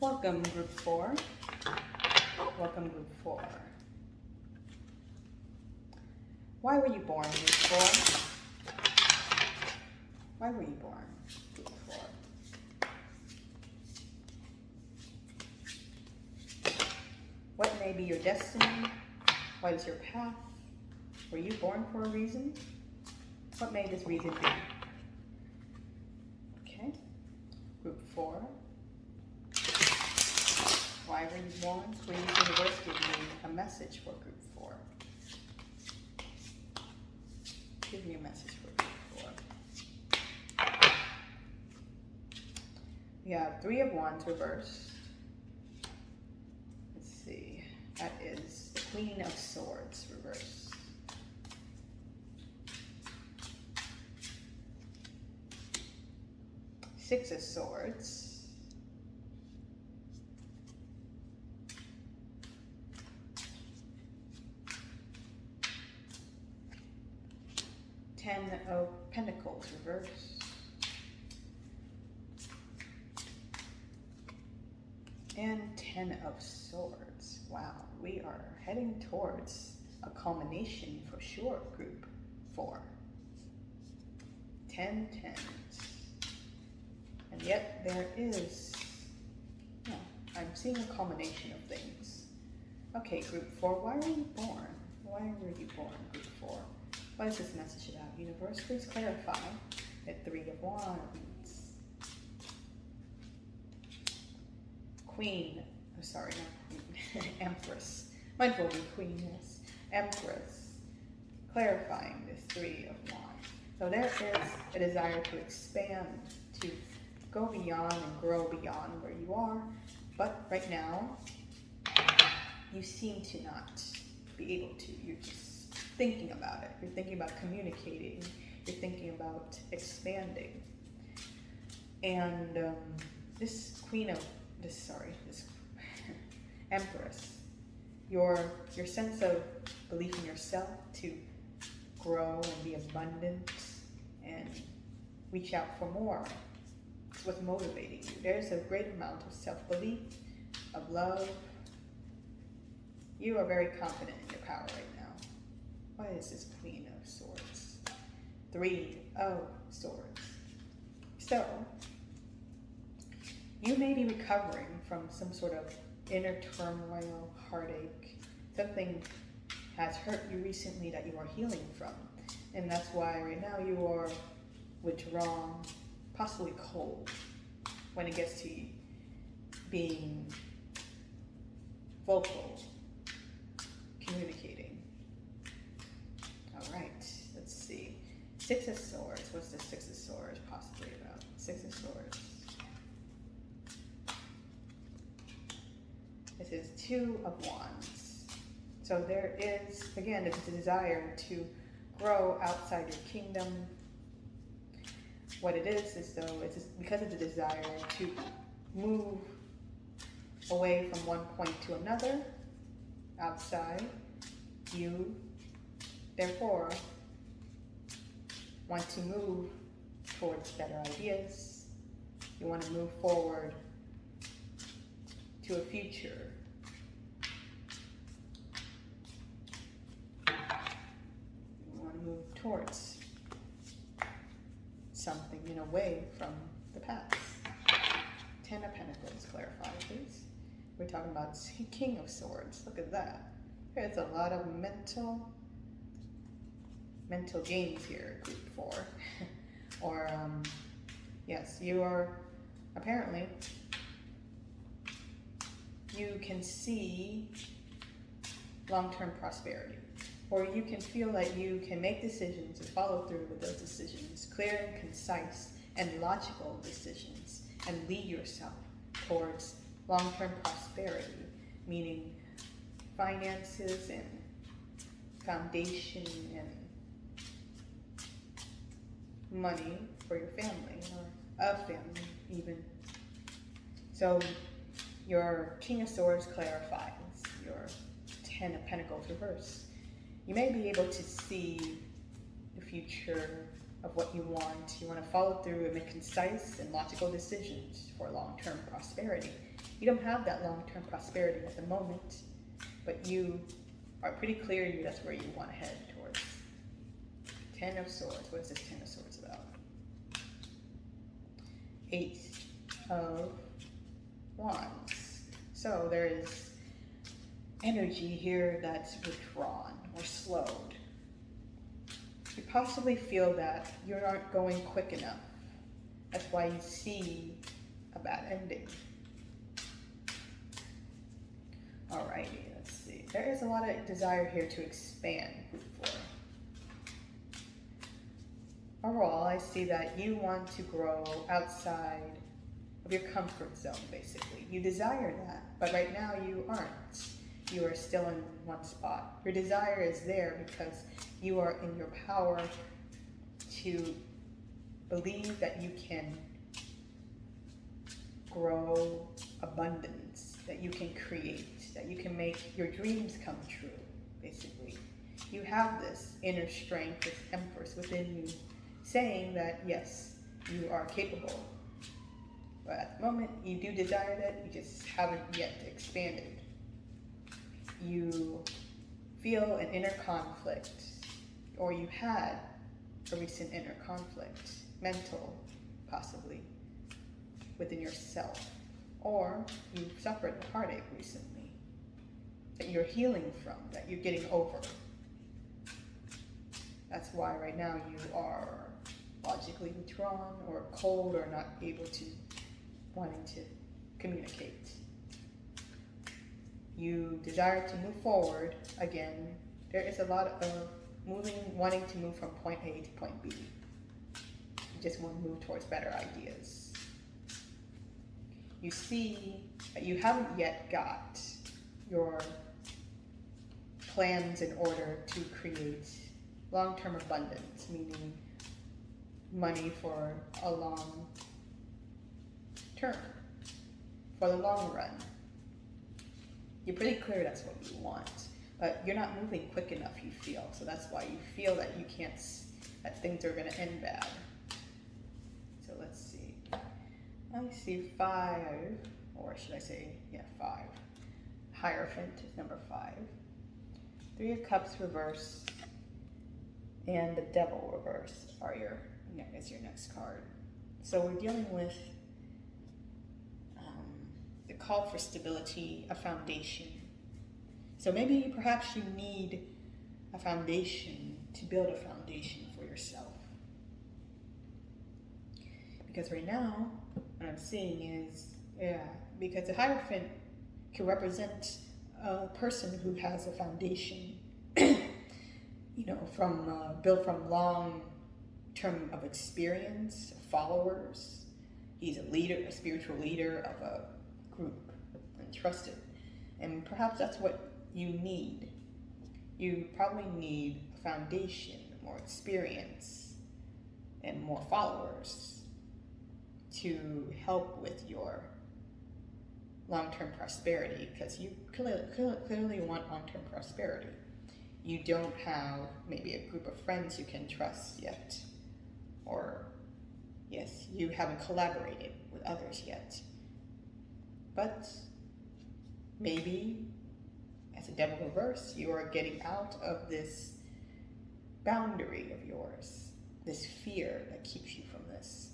Welcome, Group 4. Welcome, Group 4. Why were you born, Group 4? Why were you born, Group 4? What may be your destiny? What is your path? Were you born for a reason? What may this reason be? 4. Why were you born? Queen's Universe give me a message for group 4. Give me a message for group 4. We have 3 of Wands reversed. Let's see. That is the Queen of Swords reversed. Six of Swords. Ten of Pentacles reversed. And 10 of Swords. Wow, we are heading towards a culmination for sure, group 4. 10 tens. And yet there is, no, I'm seeing a culmination of things. Okay, group 4, why were you born? Why were you born, group 4? What is this message about? Universe, please clarify. At 3 of Wands. Queen, oh sorry, not Queen, Empress. Might well be Queen, yes. Empress. Clarifying this 3 of Wands. So there is a desire to expand, to go beyond and grow beyond where you are. But right now, you seem to not be able to. You're just thinking about it. You're thinking about communicating. You're thinking about expanding. And this Empress, your sense of belief in yourself to grow and be abundant and reach out for more. It's what's motivating you. There's a great amount of self-belief, of love. You are very confident in your power right now. What is this Queen of Swords? 3 of Swords. So, you may be recovering from some sort of inner turmoil, heartache. Something has hurt you recently that you are healing from. And that's why right now you are withdrawn, possibly cold, when it gets to being vocal, communicating. All right, let's see. 6 of Swords. What's the 6 of Swords possibly about? 6 of Swords. This is 2 of Wands. So there is, again, it's a desire to grow outside your kingdom. What it is though, it's because of the desire to move away from one point to another, outside, you, therefore, want to move towards better ideas. You want to move forward to a future. You want to move towards something in a way from the past. 10 of Pentacles, clarify please. We're talking about King of Swords. Look at that. There's a lot of mental games here, group 4. Or, yes, you are, apparently, you can see long-term prosperity. Or you can feel that you can make decisions and follow through with those decisions, clear and concise and logical decisions, and lead yourself towards long-term prosperity, meaning finances and foundation and money for your family, or a family even. So your King of Swords clarifies your 10 of Pentacles reverse. You may be able to see the future of what you want. You want to follow through and make concise and logical decisions for long-term prosperity. You don't have that long-term prosperity at the moment, but you are pretty clear that's where you want to head towards. 10 of Swords. What is this 10 of Swords about? 8 of Wands. So there is energy here that's withdrawn or slowed. You possibly feel that you aren't going quick enough. That's why you see a bad ending. Alrighty, let's see. There is a lot of desire here to expand group 4. Overall, I see that you want to grow outside of your comfort zone, basically. You desire that, but right now you aren't. You are still in one spot. Your desire is there because you are in your power to believe that you can grow abundance, that you can create, that you can make your dreams come true, basically. You have this inner strength, this empress within you, saying that yes, you are capable. But at the moment, you do desire that, you just haven't yet expanded. You feel an inner conflict, or you had a recent inner conflict, mental, possibly, within yourself. Or you suffered a heartache recently that you're healing from, that you're getting over. That's why right now you are logically withdrawn or cold or not able to, wanting to communicate. You desire to move forward. Again, there is a lot of wanting to move from point A to point B. You just want to move towards better ideas. You see that you haven't yet got your plans in order to create long-term abundance, meaning money for a long term, for the long run. You're pretty clear that's what you want, but you're not moving quick enough, you feel. So that's why you feel that you can't, that things are going to end bad. So let's see. I see 5, or should I say, 5. Hierophant is number 5. 3 of Cups reverse and the Devil reverse is your next card. So we're dealing with the call for stability, a foundation. So maybe perhaps you need a foundation to build a foundation for yourself. Because right now, what I'm seeing is, because the Hierophant can represent a person who has a foundation, built from long term of experience, followers. He's a leader, a spiritual leader of a group and trusted. And perhaps that's what you need. You probably need a foundation, more experience, and more followers to help with your long-term prosperity, because you clearly want long-term prosperity. You don't have maybe a group of friends you can trust yet, or yes, you haven't collaborated with others yet. But maybe as a Devil reverse, you are getting out of this boundary of yours, this fear that keeps you from this.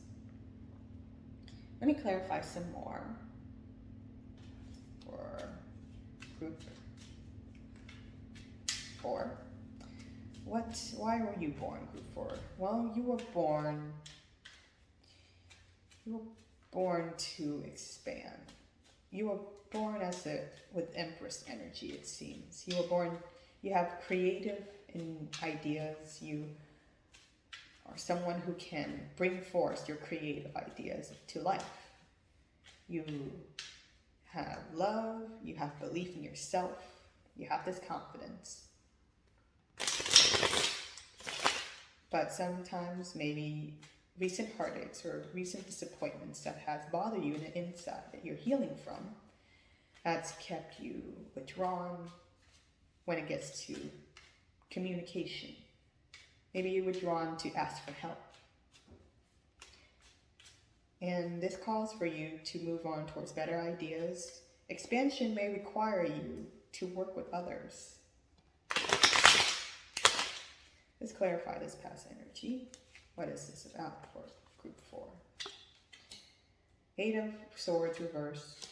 Let me clarify some more for group 4. Why were you born, group 4? Well, you were born to expand. You were born with Empress energy, it seems. You have creative ideas. You are someone who can bring forth your creative ideas to life. You have love, you have belief in yourself, you have this confidence. But sometimes maybe recent heartaches or recent disappointments that has bothered you in the inside that you're healing from, that's kept you withdrawn when it gets to communication. Maybe you're withdrawn to ask for help. And this calls for you to move on towards better ideas. Expansion may require you to work with others. Let's clarify this past energy. What is this about for group 4? 8 of Swords reverse,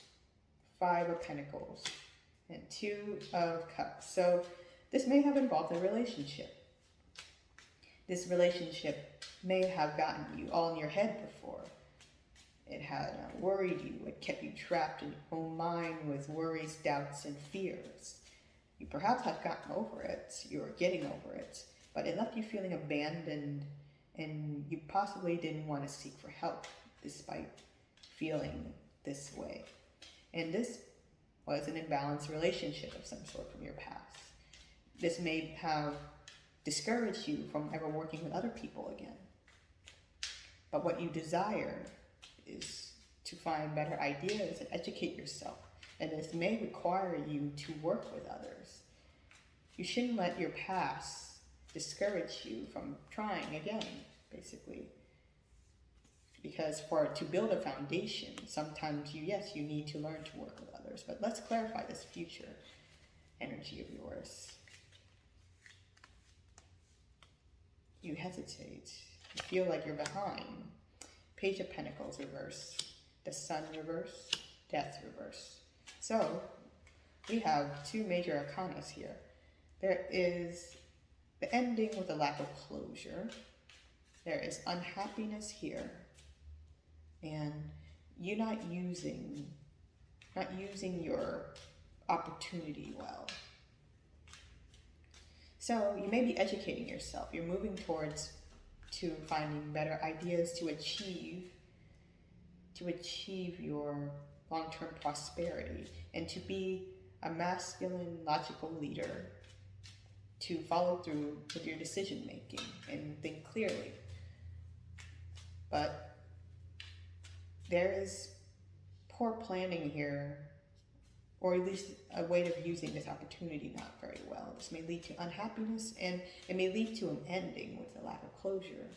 5 of Pentacles, and 2 of Cups. So this may have involved a relationship. This relationship may have gotten you all in your head before. It had worried you. It kept you trapped in your own mind with worries, doubts, and fears. You perhaps had gotten over it. You were getting over it. But it left you feeling abandoned, and you possibly didn't want to seek for help despite feeling this way. And this was an imbalanced relationship of some sort from your past. This may have discouraged you from ever working with other people again. But what you desire is to find better ideas and educate yourself. And this may require you to work with others. You shouldn't let your past discourage you from trying again, basically. Because to build a foundation, sometimes you need to learn to work with others. But let's clarify this future energy of yours. You hesitate. You feel like you're behind. Page of Pentacles reverse. The Sun reverse. Death reverse. So, we have two major arcanas here. There is the ending with a lack of closure. There is unhappiness here. And you not using your opportunity well. So you may be educating yourself. You're moving to finding better ideas to achieve your long-term prosperity, and to be a masculine, logical leader, to follow through with your decision making and think clearly. But there is poor planning here, or at least a way of using this opportunity not very well. This may lead to unhappiness, and it may lead to an ending with a lack of closure.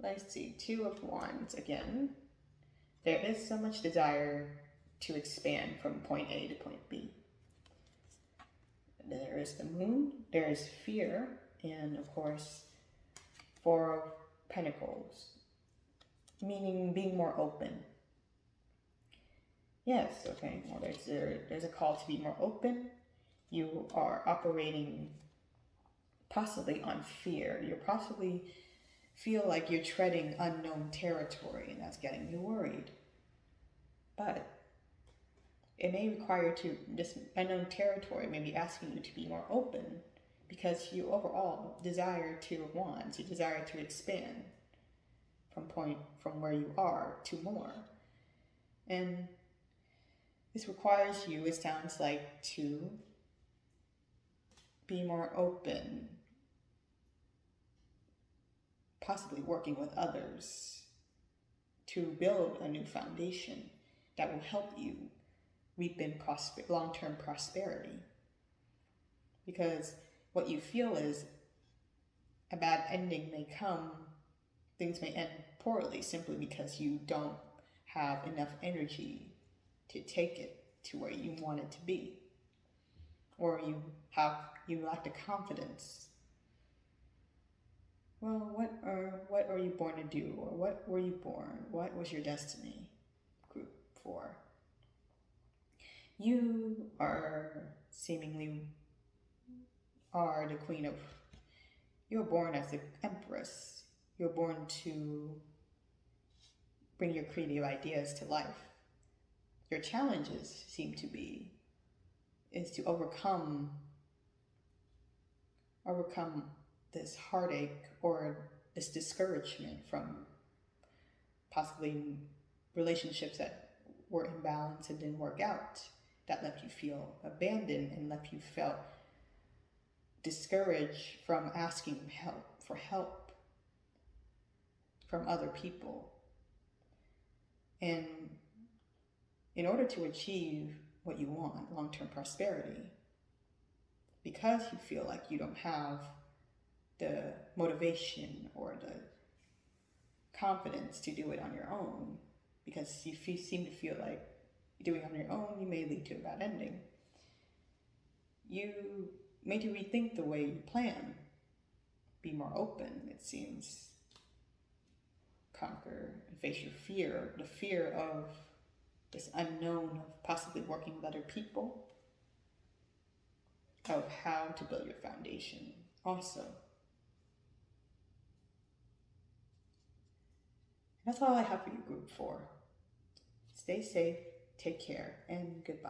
Let's see, Two of Wands again. There is so much desire to expand from point A to point B. There is the Moon, there is fear, and of course, Four of Pentacles, meaning being more open. Yes, okay, well there's a call to be more open. You are operating possibly on fear. You possibly feel like you're treading unknown territory, and that's getting you worried. But it may require this unknown territory may be asking you to be more open, because you overall desire Two of Wands. You desire to expand from where you are to more. And this requires you, it sounds like, to be more open, possibly working with others to build a new foundation that will help you reap in long-term prosperity. Because what you feel is a bad ending may come, things may end poorly simply because you don't have enough energy to take it to where you want it to be. Or you lack the confidence. Well, what are you born to do? Or what were you born? What was your destiny group for? You are the queen of, you're born as the empress. You're born to bring your creative ideas to life. Your challenges is to overcome this heartache or this discouragement from possibly relationships that were imbalanced and didn't work out, that left you feel abandoned and left you felt discouraged from asking for help from other people. And in order to achieve what you want, long-term prosperity, because you feel like you don't have the motivation or the confidence to do it on your own, because you seem to feel like doing it on your own, you may lead to a bad ending. You may to rethink the way you plan, be more open, it seems. Conquer and face your fear, the fear of this unknown of possibly working with other people, of how to build your foundation also. That's all I have for you, Group 4. Stay safe, take care, and goodbye.